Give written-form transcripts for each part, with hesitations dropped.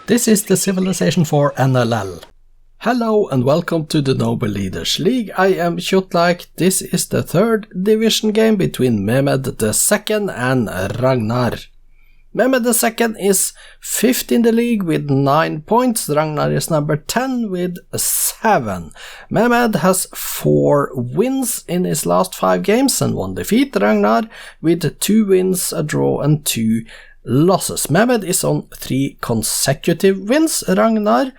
This is the Civilization 4 NLL. Hello and welcome to the Noble Leaders League. I am Kjotleik. This is the third division game between Mehmed II and Ragnar. Mehmed II is 5th in the league with 9 points. Ragnar is number 10 with 7. Mehmed has 4 wins in his last 5 games and 1 defeat. Ragnar with 2 wins, a draw and 2 losses. Mehmed is on 3 consecutive wins. Ragnar,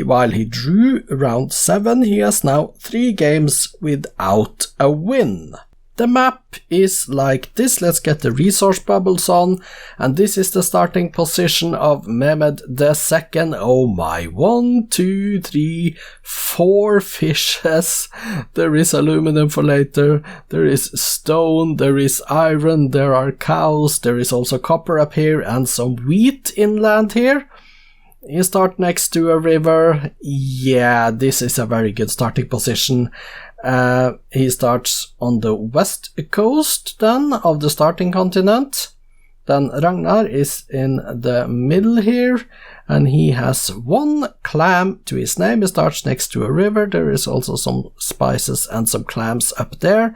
while he drew round 7, he has now 3 games without a win. The map is like this. Let's get the resource bubbles on, and this is the starting position of Mehmed II. Oh my, 1, 2, 3, 4 fishes. There is aluminum for later, there is stone, there is iron, there are cows, there is also copper up here and some wheat inland here. You start next to a river. Yeah, this is a very good starting position. He starts on the west coast then of the starting continent. Then Ragnar is in the middle here, and he has 1 clam to his name. He starts next to a river. There is also some spices and some clams up there,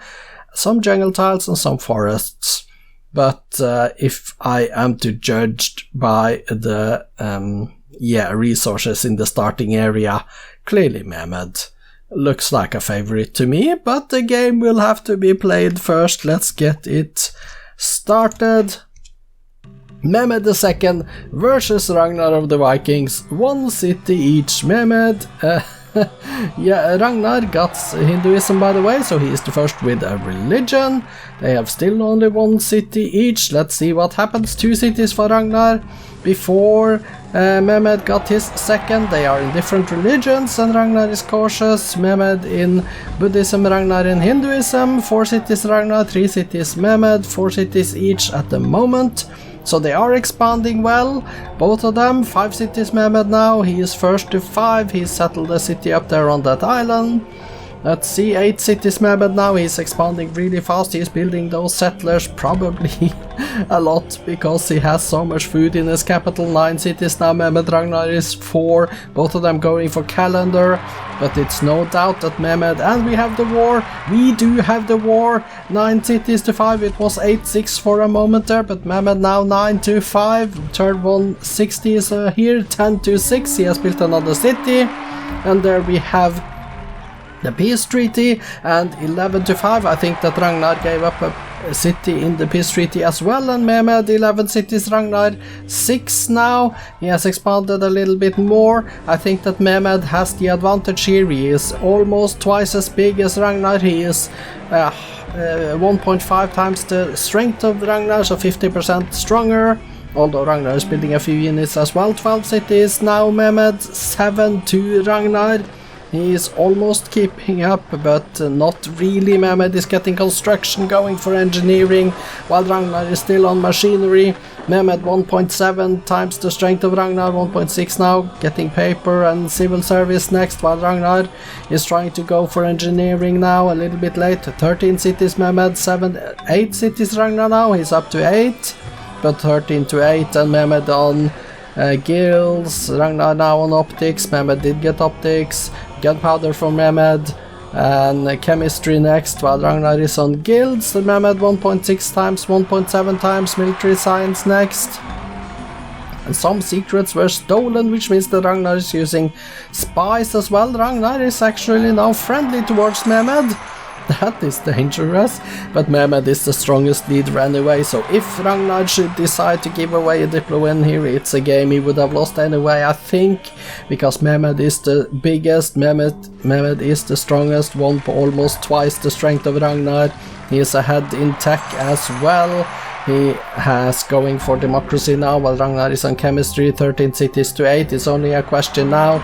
some jungle tiles and some forests. But if I am to judge by the resources in the starting area, clearly Mehmed looks like a favorite to me, but the game will have to be played first. Let's get it started. Mehmed II versus Ragnar of the Vikings, 1 city each. Mehmed, Ragnar got Hinduism by the way, so he is the first with a religion. They have still only 1 city each. Let's see what happens. 2 cities for Ragnar. Before Mehmed got his second, they are in different religions and Ragnar is cautious. Mehmed in Buddhism, Ragnar in Hinduism. 4 cities Ragnar, 3 cities Mehmed, 4 cities each at the moment. So they are expanding well, both of them. 5 cities Mehmed now, he is first to 5, he's settled a city up there on that island. Let's see, 8 cities Mehmed now, he's expanding really fast, he's building those settlers probably a lot because he has so much food in his capital. 9 cities now Mehmed, Ragnar is 4, both of them going for calendar, but it's no doubt that Mehmed, and we have the war, we do have the war, 9 cities to 5, it was 8-6 for a moment there, but Mehmed now 9-5, third one 60 is here, 10-6, he has built another city, and there we have the peace treaty, and 11-5. I think that Ragnar gave up a city in the peace treaty as well, and Mehmed 11 cities, Ragnar 6 now. He has expanded a little bit more. I think that Mehmed has the advantage here. He is almost twice as big as Ragnar. He is 1.5 times the strength of Ragnar, so 50% stronger. Although Ragnar is building a few units as well. 12 cities now Mehmed, 7 to Ragnar. He is almost keeping up, but not really. Mehmed is getting construction going for engineering, while Ragnar is still on machinery. Mehmed 1.7 times the strength of Ragnar, 1.6 now, getting paper and civil service next, while Ragnar is trying to go for engineering now, a little bit late. 13 cities Mehmed, 8 cities Ragnar now, he's up to 8, but 13-8, and Mehmed on guilds, Ragnar now on optics. Mehmed did get optics, gunpowder from Mehmed, and chemistry next, while Ragnar is on guilds. Mehmed 1.6 times, 1.7 times, military science next. And some secrets were stolen, which means that Ragnar is using spies as well. Ragnar is actually now friendly towards Mehmed. That is dangerous, but Mehmed is the strongest leader anyway, so if Ragnar should decide to give away a Diplo win here, it's a game he would have lost anyway, I think, because Mehmed is the biggest, Mehmed is the strongest, almost twice the strength of Ragnar. He is ahead in tech as well. He has going for democracy now, while Ragnar is on chemistry. 13 cities to 8, it's only a question now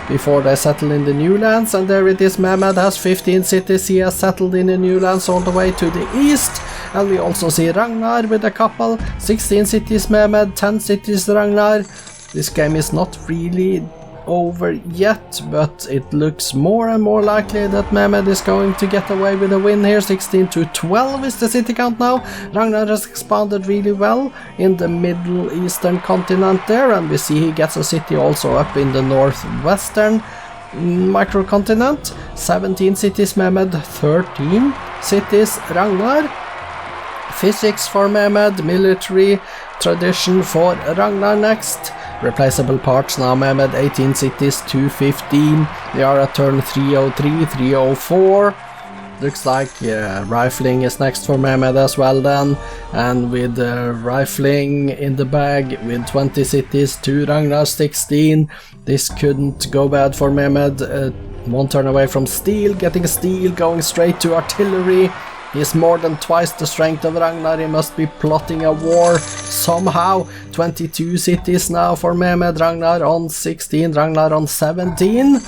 before they settle in the new lands, and there it is. Mehmed has 15 cities, he has settled in the new lands all the way to the east, and we also see Ragnar with a couple, 16 cities Mehmed, 10 cities Ragnar. This game is not really over yet, but it looks more and more likely that Mehmed is going to get away with a win here. 16-12 is the city count now. Ragnar has expanded really well in the Middle Eastern continent there, and we see he gets a city also up in the northwestern microcontinent. 17 cities Mehmed, 13 cities Ragnar. Physics for Mehmed, military tradition for Ragnar next. Replaceable parts now Mehmed, 18 cities, 215. We are at turn 303, 304. Looks like rifling is next for Mehmed as well then. And with rifling in the bag with 20 cities, 2 Ragnar, 16. This couldn't go bad for Mehmed. 1 turn away from steel, getting steel, going straight to artillery. He is more than twice the strength of Ragnar. He must be plotting a war somehow. 22 cities now for Mehmed. Ragnar on 16, Ragnar on 17.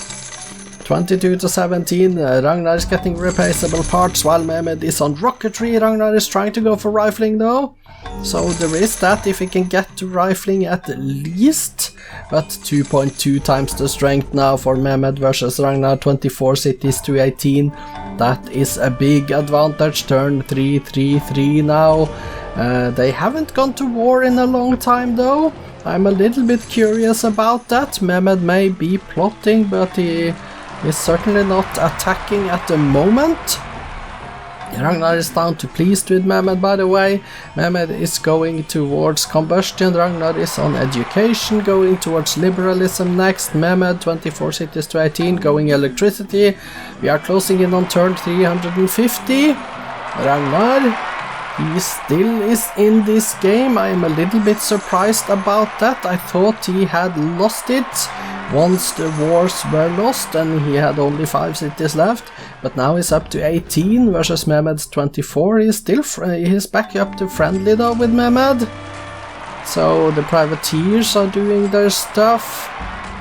22-17. Ragnar is getting replaceable parts while Mehmed is on rocketry. Ragnar is trying to go for rifling though. So there is that if he can get to rifling at least. But 2.2 times the strength now for Mehmed versus Ragnar. 24 cities to 18. That is a big advantage. Turn 3-3-3 now. They haven't gone to war in a long time though. I'm a little bit curious about that. Mehmed may be plotting, but he is certainly not attacking at the moment. Ragnar is down to pleased with Mehmed, by the way. Mehmed is going towards combustion. Ragnar is on education, going towards liberalism next. Mehmed, 24 cities to 18, going electricity. We are closing in on turn 350. Ragnar, he still is in this game. I am a little bit surprised about that. I thought he had lost it once the wars were lost and he had only 5 cities left. But now he's up to 18 versus Mehmed's 24. He's back up to friendly though with Mehmed. So the privateers are doing their stuff.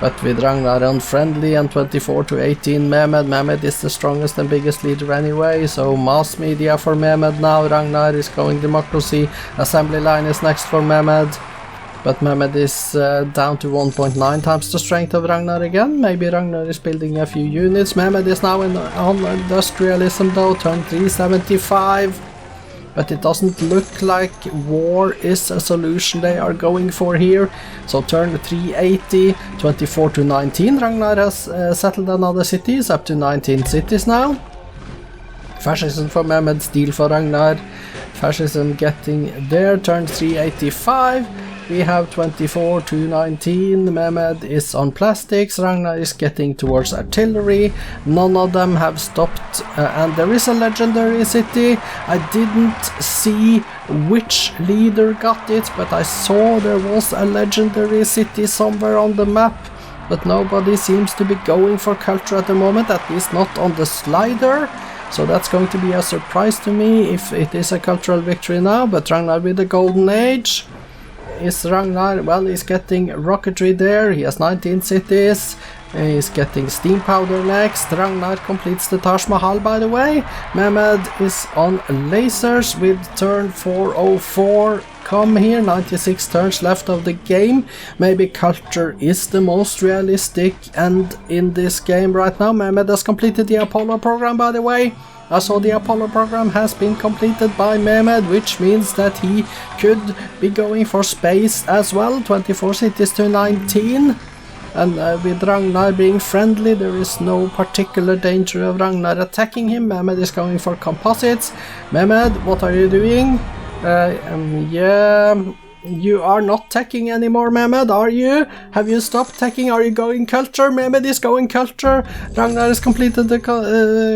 But with Ragnar on friendly and 24-18 Mehmed is the strongest and biggest leader anyway. So mass media for Mehmed now. Ragnar is going democracy. Assembly line is next for Mehmed. But Mehmed is down to 1.9 times the strength of Ragnar again. Maybe Ragnar is building a few units. Mehmed is now on industrialism though, turn 375. But it doesn't look like war is a solution they are going for here. So turn 380, 24-19. Ragnar has settled another city, is up to 19 cities now. Fascism for Mehmed, steel for Ragnar. Fascism getting there, turn 385. We have 24-19, Mehmed is on plastics, Ragnar is getting towards artillery, none of them have stopped, and there is a legendary city. I didn't see which leader got it, but I saw there was a legendary city somewhere on the map, but nobody seems to be going for culture at the moment, at least not on the slider. So that's going to be a surprise to me if it is a cultural victory now, but Ragnar with the golden age. Is Ragnar, well, he's getting rocketry there, he has 19 cities, he's getting steam powder next. Ragnar completes the Taj Mahal, by the way. Mehmed is on lasers with turn 404. Come here, 96 turns left of the game. Maybe culture is the most realistic and in this game right now. Mehmed has completed the Apollo program, by the way. I saw the Apollo program has been completed by Mehmed, which means that he could be going for space as well. 24 cities to 19. And with Ragnar being friendly, there is no particular danger of Ragnar attacking him. Mehmed is going for composites. Mehmed, what are you doing? Yeah, you are not teching anymore, Mehmed, are you? Have you stopped teching? Are you going culture? Mehmed is going culture. Ragnar has completed the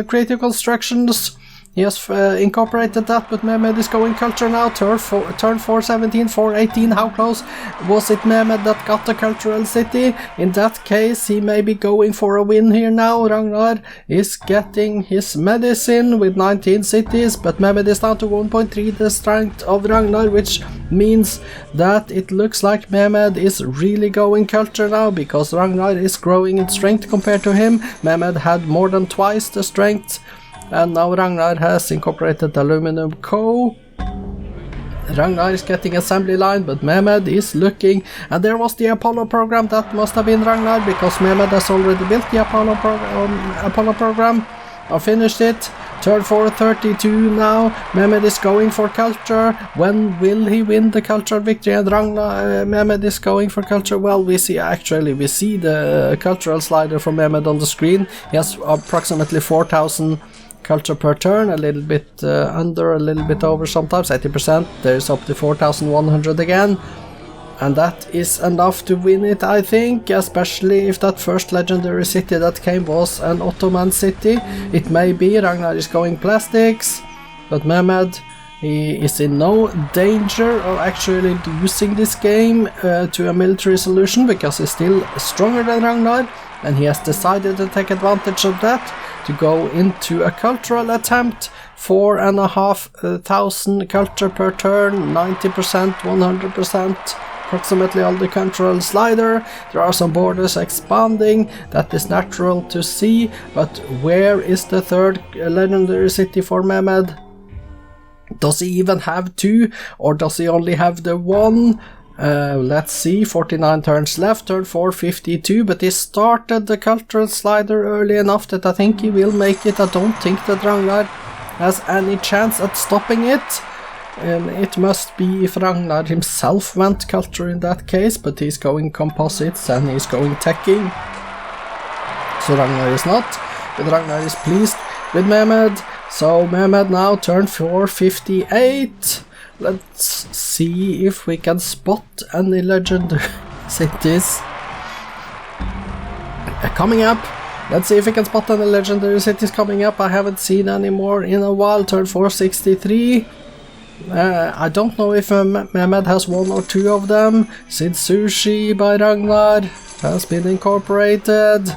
creative constructions. He has incorporated that, but Mehmed is going culture now. Turn 417, 418. How close was it Mehmed that got the cultural city? In that case, he may be going for a win here now. Ragnar is getting his medicine with 19 cities, but Mehmed is down to 1.3 the strength of Ragnar, which means that it looks like Mehmed is really going culture now, because Ragnar is growing in strength compared to him. Mehmed had more than twice the strength. And now Ragnar has incorporated aluminum coal. Ragnar is getting assembly line, but Mehmed is looking, and there was the Apollo program. That must have been Ragnar, because Mehmed has already built the Apollo program. I finished it. Turn 432 now. Mehmed is going for culture. When will he win the cultural victory? And Ragnar, Mehmed is going for culture. Well, we see the cultural slider for Mehmed on the screen. He has approximately 4,000 culture per turn, a little bit under, a little bit over sometimes, 80%. There's up to 4,100 again. And that is enough to win it, I think, especially if that first legendary city that came was an Ottoman city. It may be. Ragnar is going plastics, but Mehmed, he is in no danger of actually losing this game to a military solution, because he's still stronger than Ragnar, and he has decided to take advantage of that to go into a cultural attempt. 4,500 culture per turn, 90%, 100%. Approximately all the cultural slider. There are some borders expanding. That is natural to see. But where is the third legendary city for Mehmed? Does he even have two, or does he only have the one? Let's see, 49 turns left, turn 452, but he started the cultural slider early enough that I think he will make it. I don't think that Ragnar has any chance at stopping it. It must be if Ragnar himself went culture in that case, but he's going composites and he's going teching. So Ragnar is not, but Ragnar is pleased with Mehmed. So Mehmed now turn 458. Let's see if we can spot any legendary cities coming up. Let's see if we can spot any legendary cities coming up. I haven't seen any more in a while. Turn 463. I don't know if Mehmed has one or two of them. Sid Sushi by Ragnar has been incorporated.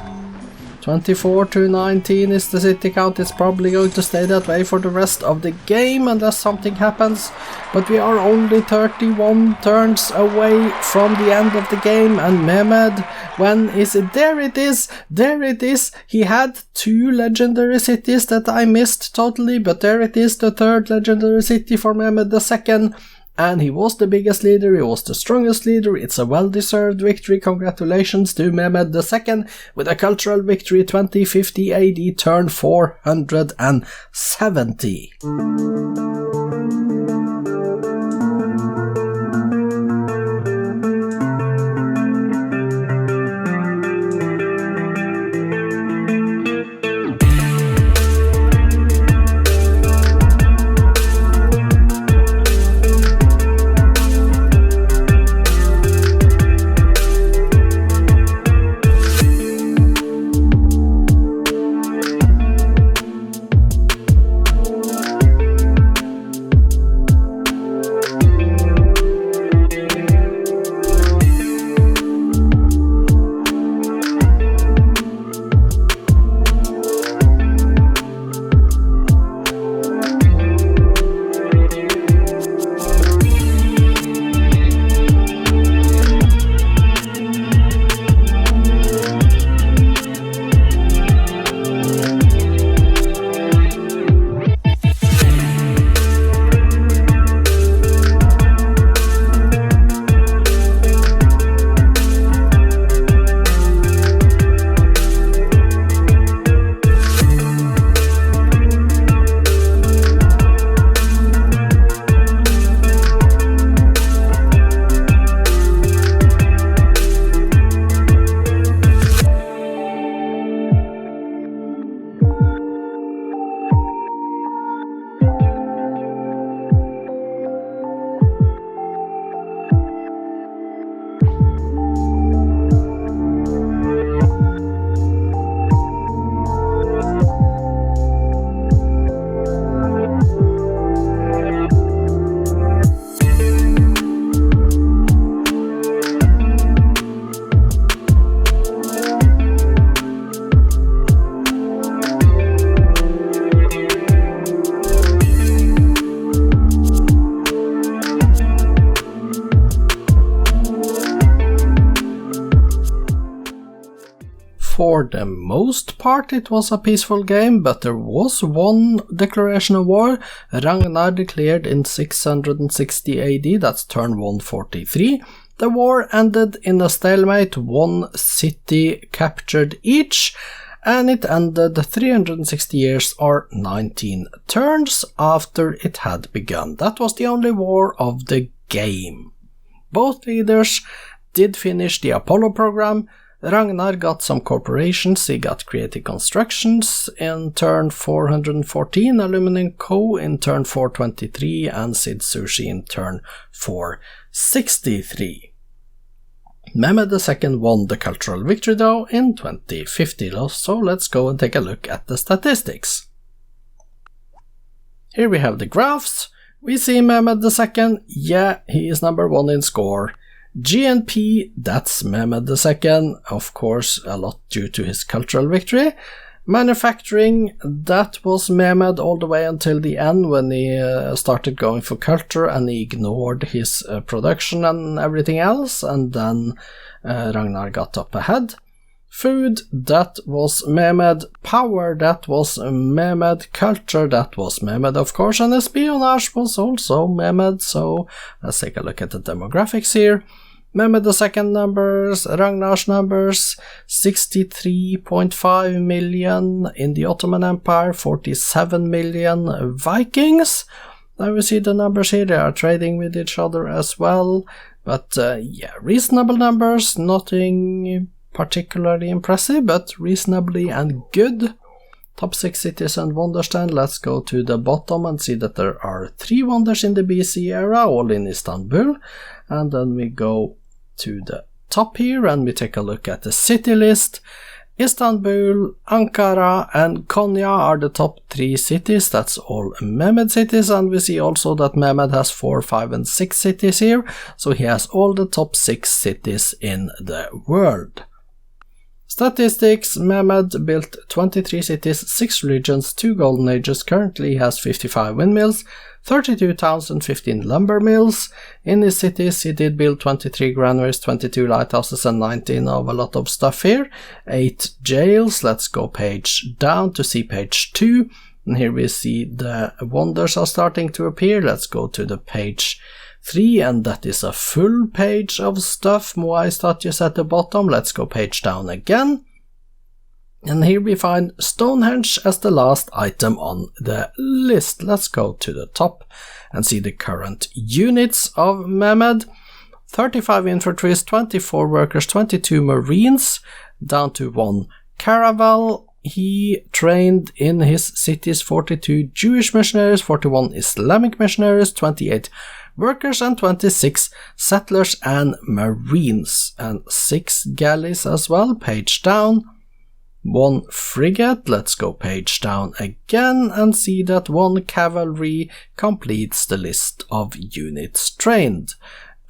24 to 19 is the city count. It's probably going to stay that way for the rest of the game unless something happens. But we are only 31 turns away from the end of the game, and Mehmed, when is it? There it is! There it is! He had two legendary cities that I missed totally, but there it is, the third legendary city for Mehmed II. And he was the biggest leader, he was the strongest leader. It's a well-deserved victory. Congratulations to Mehmed II with a cultural victory 2050 AD, turn 470. For the most part it was a peaceful game, but there was one declaration of war. Ragnar declared in 660 AD, that's turn 143. The war ended in a stalemate, one city captured each, and it ended 360 years or 19 turns after it had begun. That was the only war of the game. Both leaders did finish the Apollo program. Ragnar got some corporations, he got Creative Constructions in turn 414, Aluminum Co. in turn 423, and Sid Sushi in turn 463. Mehmed II won the cultural victory though in 2050, so let's go and take a look at the statistics. Here we have the graphs. We see Mehmed II, yeah, he is number 1 in score. GNP, that's Mehmed II, of course a lot due to his cultural victory. Manufacturing, that was Mehmed all the way until the end when he started going for culture and he ignored his production and everything else, and then Ragnar got up ahead. Food, that was Mehmed. Power, that was Mehmed. Culture, that was Mehmed of course, and espionage was also Mehmed. So let's take a look at the demographics here. Mehmed II numbers, Ragnar's numbers, 63.5 million in the Ottoman Empire, 47 million Vikings. Now we see the numbers here, they are trading with each other as well, but yeah, reasonable numbers, nothing particularly impressive, but reasonably and good. Top 6 cities and wonders then, let's go to the bottom and see that there are 3 wonders in the BC era, all in Istanbul, and then we go to the top here and we take a look at the city list. Istanbul, Ankara and Konya are the top 3 cities, that's all Mehmed cities, and we see also that Mehmed has 4, 5 and 6 cities here, so he has all the top 6 cities in the world. Statistics, Mehmed built 23 cities, 6 religions, 2 golden ages, currently he has 55 windmills, 32 towns and 15 lumber mills. In his cities he did build 23 granaries, 22 lighthouses and 19 of a lot of stuff here. 8 jails, let's go page down to see page 2. And here we see the wonders are starting to appear. Let's go to the page 3 and that is a full page of stuff. Moai statues at the bottom. Let's go page down again. And here we find Stonehenge as the last item on the list. Let's go to the top and see the current units of Mehmed. 35 infantry, 24 workers, 22 marines, down to 1 caravel. He trained in his cities 42 Jewish missionaries, 41 Islamic missionaries, 28 workers and 26 settlers and marines, and 6 galleys as well, page down. 1 frigate, let's go page down again and see that 1 cavalry completes the list of units trained.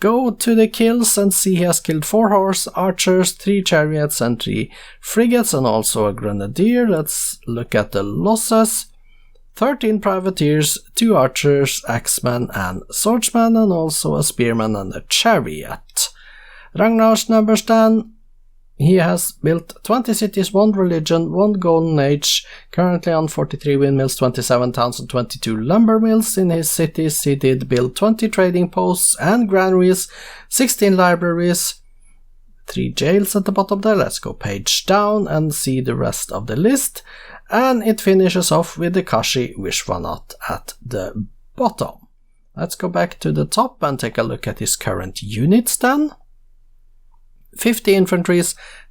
Go to the kills and see he has killed 4 horse archers, 3 chariots and 3 frigates and also a grenadier. Let's look at the losses. 13 privateers, 2 archers, axemen and swordsmen, and also a spearman and a chariot. Ragnar's numbers then. He has built 20 cities, 1 religion, 1 golden age, currently on 43 windmills, 27 towns and 22 lumber mills. In his cities he did build 20 trading posts and granaries, 16 libraries, 3 jails at the bottom there. Let's go page down and see the rest of the list. And it finishes off with the Kashi Vishwanath at the bottom. Let's go back to the top and take a look at his current units then. 50 infantry,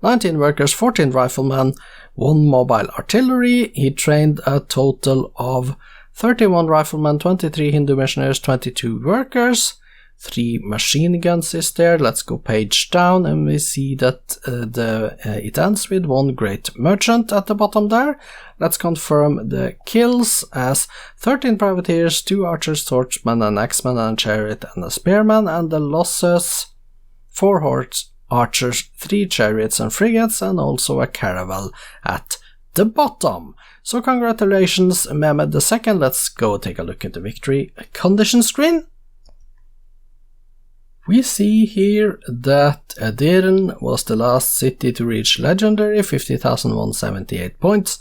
19 workers, 14 riflemen, 1 mobile artillery. He trained a total of 31 riflemen, 23 Hindu missionaries, 22 workers, 3 machine guns is there. Let's go page down and we see that it ends with 1 great merchant at the bottom there. Let's confirm the kills as 13 privateers, 2 archers, swordsmen, an axeman, and a chariot and a spearman, and the losses 4 horse archers, 3 chariots and frigates, and also a caravel at the bottom. So congratulations Mehmed II. Let's go take a look at the victory condition screen. We see here that Edirne was the last city to reach legendary, 50,178 points,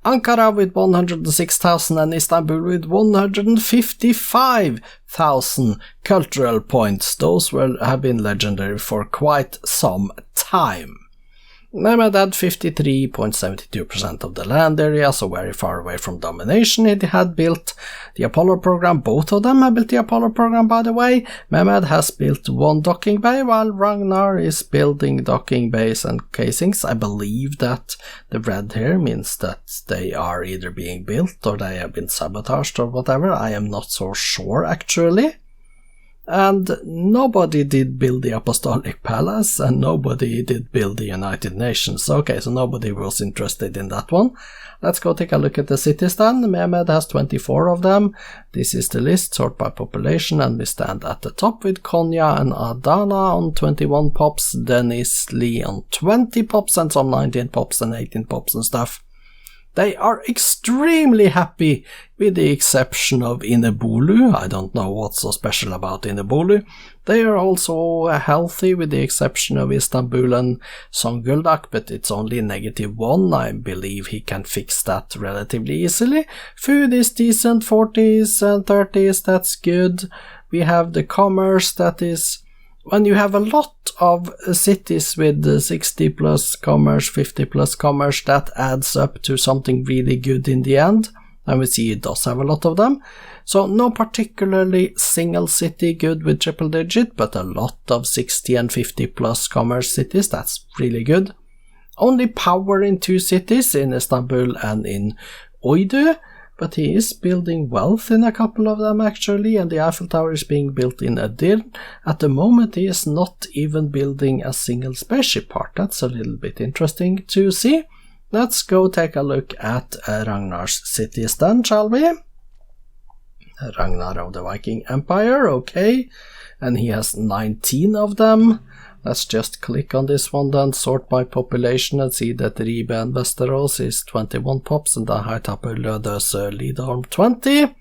Ankara with 106,000 and Istanbul with 155,000 cultural points. Those have been legendary for quite some time. Mehmed had 53.72% of the land area, so very far away from domination. He had built the Apollo program. Both of them have built the Apollo program, by the way. Mehmed has built one docking bay, while Ragnar is building docking bays and casings. I believe that the red here means that they are either being built or they have been sabotaged or whatever. I am not so sure, actually. And nobody did build the Apostolic Palace, and nobody did build the United Nations. Okay, so nobody was interested in that one. Let's go take a look at the cities then. Mehmed has 24 of them. This is the list, sort by population, and we stand at the top with Konya and Adana on 21 pops, Denizli on 20 pops, and some 19 pops and 18 pops and stuff. They are extremely happy, with the exception of Inebolu. I don't know what's so special about Inebolu. They are also healthy, with the exception of Istanbul and Zonguldak, but it's only -1. I believe he can fix that relatively easily. Food is decent, 40s and 30s, that's good. We have the commerce, that is... When you have a lot of cities with 60 plus commerce, 50 plus commerce, that adds up to something really good in the end. And we see it does have a lot of them. So no particularly single city good with triple digit, but a lot of 60 and 50 plus commerce cities. That's really good. Only power in 2 cities, in Istanbul and in Uydu. But he is building wealth in a couple of them actually, and the Eiffel Tower is being built in Edirne. At the moment he is not even building a single spaceship part. That's a little bit interesting to see. Let's go take a look at Ragnar's cities then, shall we? Ragnar of the Viking Empire, okay. And he has 19 of them. Let's just click on this one then, sort by population, and see that Ribe and Västerås is 21 pops and the Haitapu Lödös Lidholm 20.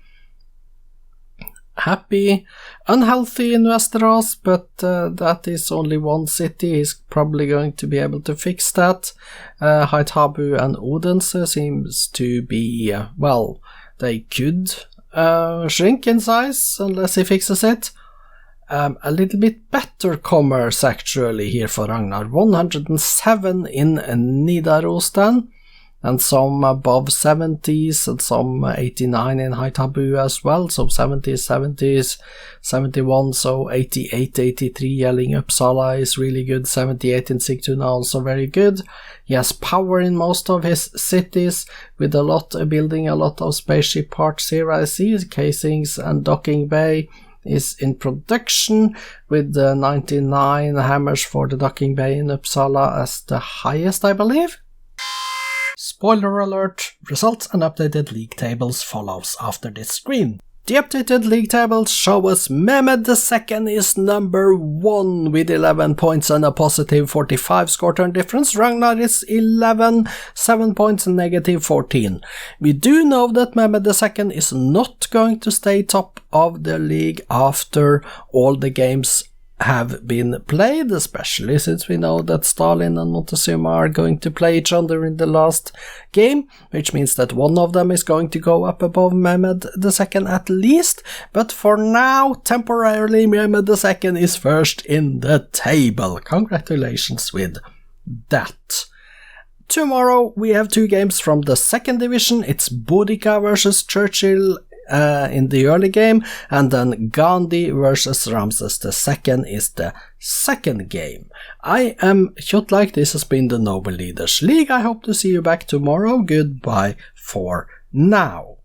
Happy. Unhealthy in Västerås, but that is only one city. He's probably going to be able to fix that. Haitabu and Odense seems to be, well, they could shrink in size unless he fixes it. A little bit better commerce actually here for Ragnar. 107 in Nidaros then, and some above 70s and some 89 in Haitabu as well. So 70s, 70s, 71, so 88, 83 Yelling Uppsala is really good. 78 in Sigtuna also very good. He has power in most of his cities, with a lot building a lot of spaceship parts here. I see casings and docking bay is in production, with the 99 hammers for the docking bay in Uppsala as the highest, I believe. Spoiler alert, results and updated league tables follows after this screen. The updated league tables show us Mehmed II is number 1 with 11 points and a positive 45 score turn difference. Ragnar is 11, 7 points and negative 14. We do know that Mehmed II is not going to stay top of the league after all the games have been played, especially since we know that Stalin and Montezuma are going to play each other in the last game, which means that one of them is going to go up above Mehmed II at least. But for now, temporarily, Mehmed II is first in the table. Congratulations with that. Tomorrow we have 2 games from the 2nd division. It's Boudica versus Churchill in the early game, and then Gandhi versus Ramses II is the 2nd game. I am Kjotleik, this has been the Noble Leaders League. I hope to see you back tomorrow. Goodbye for now.